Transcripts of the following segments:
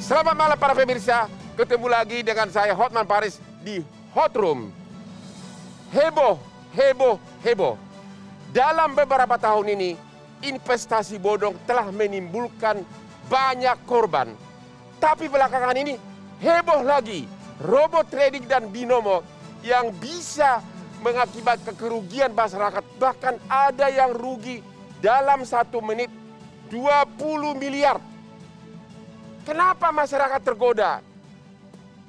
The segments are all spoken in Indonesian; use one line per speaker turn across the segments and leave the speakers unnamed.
Selamat malam para pemirsa, ketemu lagi dengan saya Hotman Paris di Hot Room. Heboh, heboh, heboh. Dalam beberapa tahun ini, investasi bodong telah menimbulkan banyak korban. Tapi belakangan ini heboh lagi, robot trading dan binomo yang bisa mengakibatkan kerugian masyarakat. Bahkan ada yang rugi dalam 1 menit 20 miliar. Kenapa masyarakat tergoda?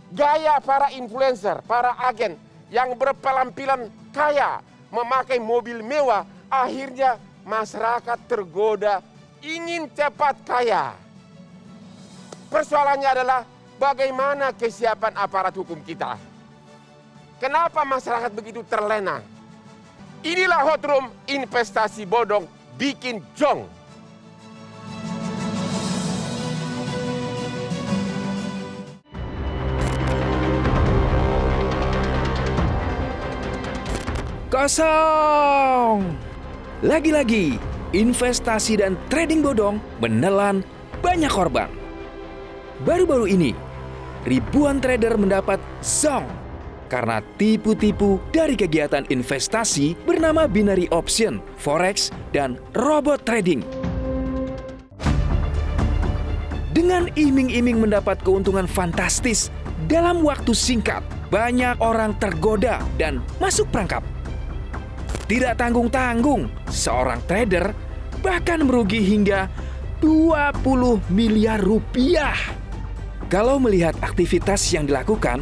Gaya para influencer, para agen yang berpenampilan kaya, memakai mobil mewah, akhirnya masyarakat tergoda ingin cepat kaya. Persoalannya adalah bagaimana kesiapan aparat hukum kita. Kenapa masyarakat begitu terlena? Inilah Hot Room, investasi bodong bikin jong.
Kosong. Lagi-lagi, investasi dan trading bodong menelan banyak korban. Baru-baru ini, ribuan trader mendapat zong karena tipu-tipu dari kegiatan investasi bernama binary option, forex, dan robot trading. Dengan iming-iming mendapat keuntungan fantastis dalam waktu singkat, banyak orang tergoda dan masuk perangkap. Tidak tanggung-tanggung, seorang trader bahkan merugi hingga 20 miliar rupiah. Kalau melihat aktivitas yang dilakukan,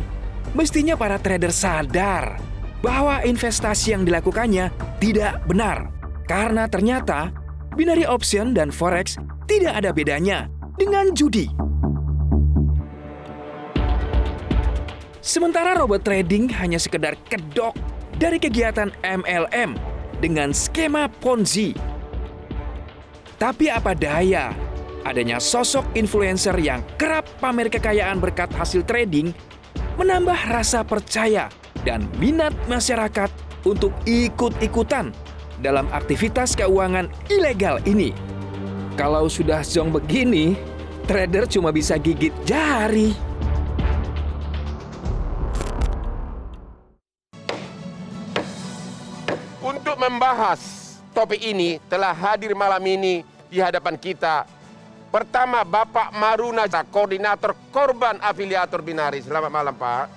mestinya para trader sadar bahwa investasi yang dilakukannya tidak benar. Karena ternyata binary option dan forex tidak ada bedanya dengan judi. Sementara robot trading hanya sekedar kedok dari kegiatan MLM dengan skema Ponzi. Tapi apa daya, adanya sosok influencer yang kerap pamer kekayaan berkat hasil trading menambah rasa percaya dan minat masyarakat untuk ikut-ikutan dalam aktivitas keuangan ilegal ini. Kalau sudah zong begini, trader cuma bisa gigit jari.
Untuk membahas topik ini telah hadir malam ini di hadapan kita. Pertama, Bapak Maruna, koordinator korban afiliator binari. Selamat malam, Pak.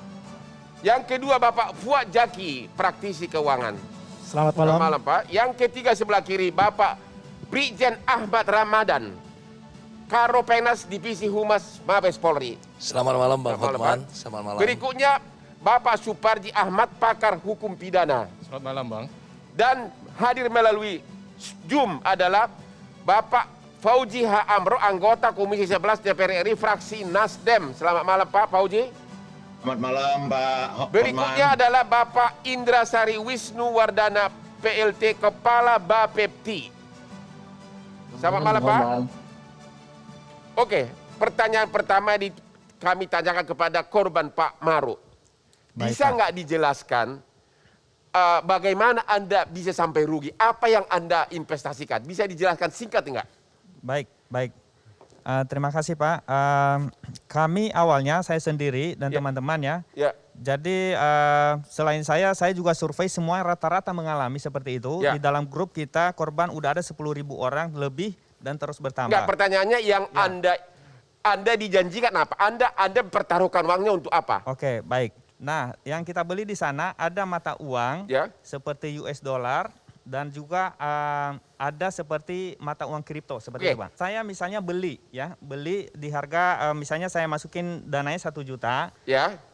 Yang kedua, Bapak Fuad Jaki, praktisi keuangan.
Selamat malam.
Selamat malam, Pak. Yang ketiga sebelah kiri, Bapak Brigjen Ahmad Ramadan, Karopenas Divisi Humas Mabes Polri.
Selamat malam, Bang
Selamat malam,
Hotman.
Pak.
Selamat malam.
Berikutnya, Bapak Suparji Ahmad, pakar hukum pidana.
Selamat malam, Bang.
Dan hadir melalui Zoom adalah Bapak Fauji H. Amro, anggota Komisi 11 DPR RI, fraksi Nasdem. Selamat malam, Pak Fauji.
Selamat malam, Pak Hotman.
Berikutnya adalah Bapak Indra Sari Wisnu Wardana, PLT, Kepala Bapepti. Selamat malam, Pak. Oke, pertanyaan pertama kami tanyakan kepada korban Pak Maru. Bisa nggak dijelaskan bagaimana Anda bisa sampai rugi? Apa yang Anda investasikan? Bisa dijelaskan singkat enggak?
Baik. Terima kasih, Pak. Kami awalnya, saya sendiri dan teman-teman ya. Jadi selain saya juga survei semua rata-rata mengalami seperti itu. Di dalam grup kita korban udah ada 10.000 orang lebih dan terus bertambah.
Enggak, pertanyaannya yang Anda dijanjikan apa? Anda pertaruhkan uangnya untuk apa?
Oke, baik. Nah, yang kita beli di sana ada mata uang seperti US dollar dan juga ada seperti mata uang kripto seperti itu, Bang. Saya misalnya beli di harga misalnya saya masukin dananya 1 juta.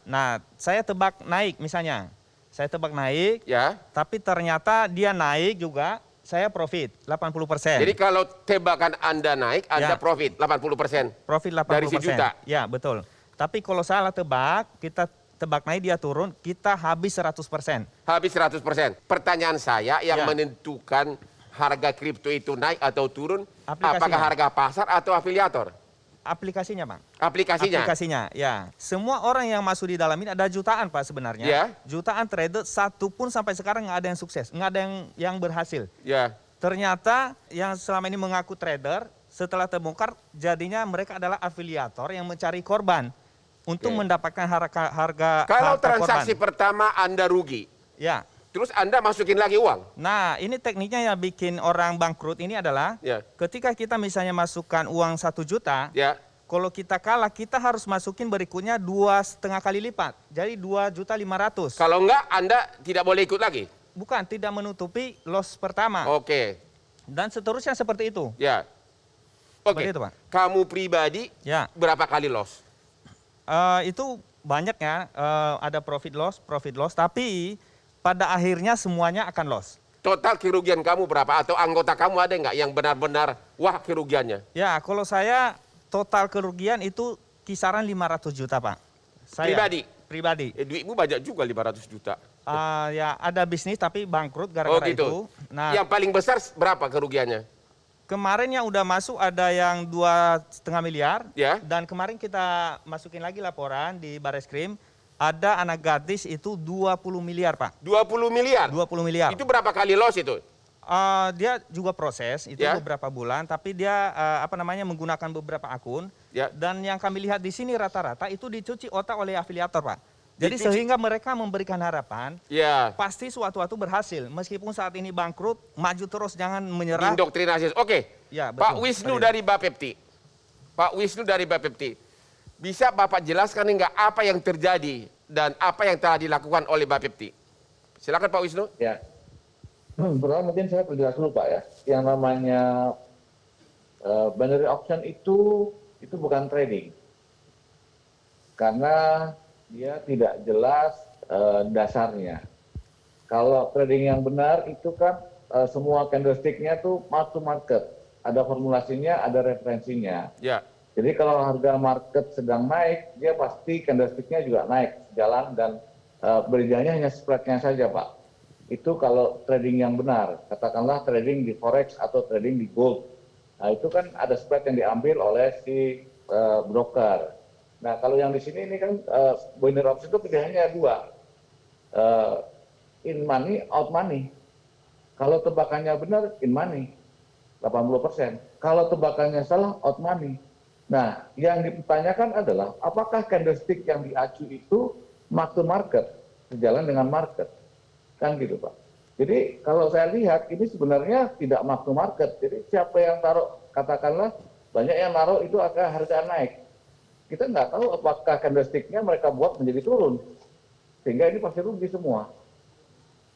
Nah, saya tebak naik misalnya. Saya tebak naik. Tapi ternyata dia naik juga, saya profit 80%.
Jadi kalau tebakan Anda naik, Anda profit 80%.
Profit 80%.
Dari 1 juta.
Ya, betul. Tapi kalau salah tebak, kita tebak naik dia turun, kita habis 100%.
Habis 100%. Pertanyaan saya yang menentukan harga kripto itu naik atau turun, apakah harga pasar atau afiliator?
Aplikasinya, Bang.
Aplikasinya,
ya. Semua orang yang masuk di dalam ini ada jutaan, Pak, sebenarnya. Jutaan trader, satu pun sampai sekarang nggak ada yang sukses, nggak ada yang berhasil. Ternyata yang selama ini mengaku trader, setelah terbongkar jadinya mereka adalah afiliator yang mencari korban untuk mendapatkan harga
Kalau
harta
transaksi
korban.
pertama Anda rugi,
Ya.
terus Anda masukin lagi uang.
Nah, ini tekniknya yang bikin orang bangkrut ini adalah ketika kita misalnya masukkan uang 1 juta, kalau kita kalah kita harus masukin berikutnya 2,5 kali lipat. Jadi 2.500.000.
Kalau enggak, Anda tidak boleh ikut lagi.
Bukan, tidak menutupi loss pertama.
Oke.
Dan seterusnya seperti itu.
Ya. Oke.
Seperti itu, Pak.
Kamu pribadi berapa kali loss?
Itu banyak ya, ada profit loss, tapi pada akhirnya semuanya akan loss.
Total kerugian kamu berapa? Atau anggota kamu ada nggak yang benar-benar wah kerugiannya?
Ya, kalau saya total kerugian itu kisaran 500 juta, Pak. Saya, pribadi.
Duitmu banyak juga 500 juta.
Ya, ada bisnis tapi bangkrut gara-gara itu.
Nah, yang paling besar berapa kerugiannya?
Kemarin yang udah masuk ada yang 2,5 miliar.
Ya.
Dan kemarin kita masukin lagi laporan di Bareskrim. Ada anak gadis itu 20 miliar, Pak.
20 miliar?
20 miliar.
Itu berapa kali loss itu?
Dia juga proses, itu beberapa bulan. Tapi dia menggunakan beberapa akun. Dan yang kami lihat di sini rata-rata itu dicuci otak oleh afiliator, Pak. Jadi sehingga mereka memberikan harapan, pasti suatu waktu berhasil. Meskipun saat ini bangkrut, maju terus, jangan menyerah.
Indoktrinasi. Oke,
ya,
Pak Wisnu dari Bapepti. Pak Wisnu dari Bapepti. Bisa Bapak jelaskan enggak apa yang terjadi dan apa yang telah dilakukan oleh Bapepti? Silakan Pak Wisnu.
Ya, pertama mungkin saya perjelas dulu Pak ya. Yang namanya binary option itu bukan trading. Karena dia tidak jelas dasarnya. Kalau trading yang benar itu kan semua candlestick-nya tuh mark to market. Ada formulasinya, ada referensinya.
Ya.
Jadi kalau harga market sedang naik, dia pasti candlestick-nya juga naik jalan dan berbedanya hanya spread-nya saja Pak. Itu kalau trading yang benar. Katakanlah trading di forex atau trading di gold. Nah itu kan ada spread yang diambil oleh si broker. Nah, kalau yang di sini ini kan binary option itu pilihannya 2. In money, out money. Kalau tebakannya benar, in money. 80%. Kalau tebakannya salah, out money. Nah, yang dipertanyakan adalah apakah candlestick yang diacu itu mark to market, sejalan dengan market. Kan gitu, Pak. Jadi, kalau saya lihat ini sebenarnya tidak mark to market. Jadi, siapa yang taruh, katakanlah banyak yang naruh itu akan harga naik. Kita nggak tahu apakah candlestick-nya mereka buat menjadi turun. Sehingga ini pasti rugi semua.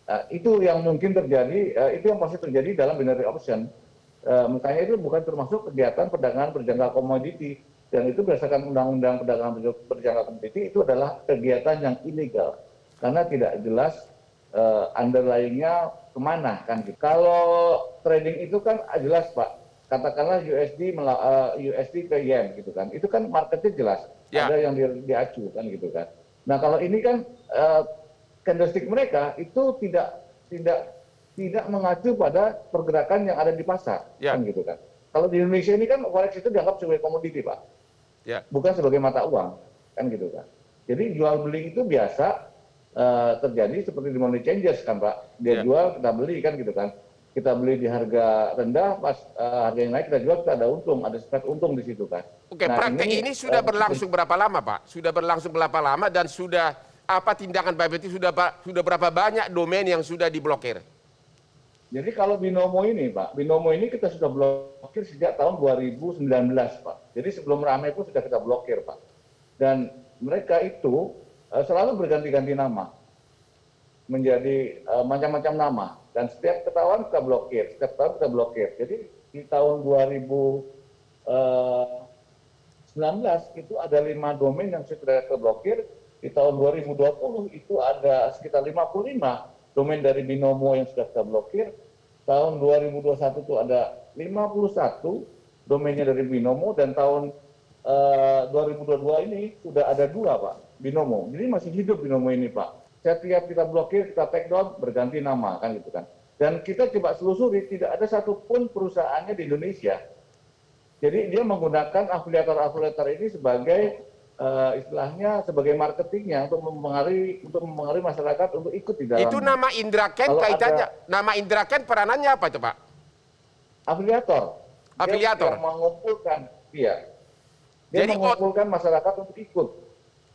Nah, itu yang mungkin terjadi, itu yang pasti terjadi dalam binary option. Makanya itu bukan termasuk kegiatan perdagangan berjangka komoditi. Dan itu berdasarkan undang-undang perdagangan berjangka komoditi itu adalah kegiatan yang ilegal. Karena tidak jelas underlying-nya kemana kan. Kalau trading itu kan jelas Pak. Katakanlah USD ke yen gitu kan, itu kan marketnya jelas, ada yang diacu kan gitu kan. Nah kalau ini kan candlestick mereka itu tidak mengacu pada pergerakan yang ada di pasar kan gitu kan. Kalau di Indonesia ini kan forex itu dianggap sebagai komoditi Pak, bukan sebagai mata uang kan gitu kan. Jadi jual beli itu biasa terjadi seperti di money changers kan Pak, dia jual kita beli kan gitu kan. Kita beli di harga rendah, pas harga yang naik kita jual, kita ada untung, ada spread untung di situ kan.
Oke, nah, praktek ini sudah berlangsung berapa lama Pak? Sudah berlangsung berapa lama dan sudah apa tindakan Bapepti, sudah berapa banyak domain yang sudah diblokir?
Jadi kalau Binomo ini Pak, Binomo ini kita sudah blokir sejak tahun 2019 Pak. Jadi sebelum ramai pun sudah kita blokir Pak. Dan mereka itu selalu berganti-ganti nama, menjadi macam-macam nama. Dan setiap ketahuan kita blokir, Jadi di tahun 2019 itu ada 5 domain yang sudah kita blokir. Di tahun 2020 itu ada sekitar 55 domain dari Binomo yang sudah kita blokir. Tahun 2021 itu ada 51 domainnya dari Binomo. Dan tahun 2022 ini sudah ada 2 Pak, Binomo. Jadi masih hidup Binomo ini Pak. Setiap kita blokir, kita take down, berganti nama kan gitu kan. Dan kita coba selusuri, tidak ada satupun perusahaannya di Indonesia. Jadi dia menggunakan afiliator ini sebagai istilahnya sebagai marketingnya untuk mempengaruhi masyarakat untuk ikut di dalam.
Itu nama Indra Ken kaitannya, nama Indra Ken peranannya apa itu Pak?
Afiliator.
Afiliator.
Dia mengumpulkan, iya. Dia
Jadi
mengumpulkan masyarakat untuk ikut.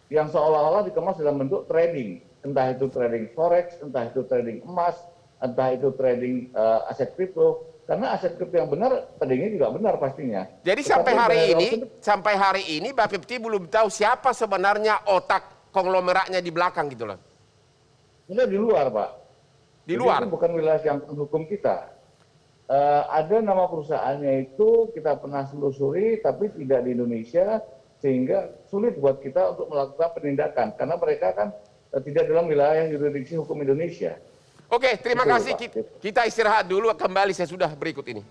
Yang seolah-olah dikemas dalam bentuk trading. Entah itu trading forex, entah itu trading emas, entah itu trading aset kripto. Karena aset kripto yang benar, tradingnya juga benar pastinya.
Jadi
Tetapi
sampai hari ini Bapepti belum tahu siapa sebenarnya otak konglomeratnya di belakang gitu loh.
Ini di luar, Pak.
Di luar?
Jadi itu bukan wilayah yang hukum kita. Ada nama perusahaannya itu kita pernah selusuri, tapi tidak di Indonesia, sehingga sulit buat kita untuk melakukan penindakan. Karena mereka kan tidak dalam wilayah yurisdiksi hukum Indonesia.
Oke, terima kasih. Kita istirahat dulu, kembali sesudah berikut ini.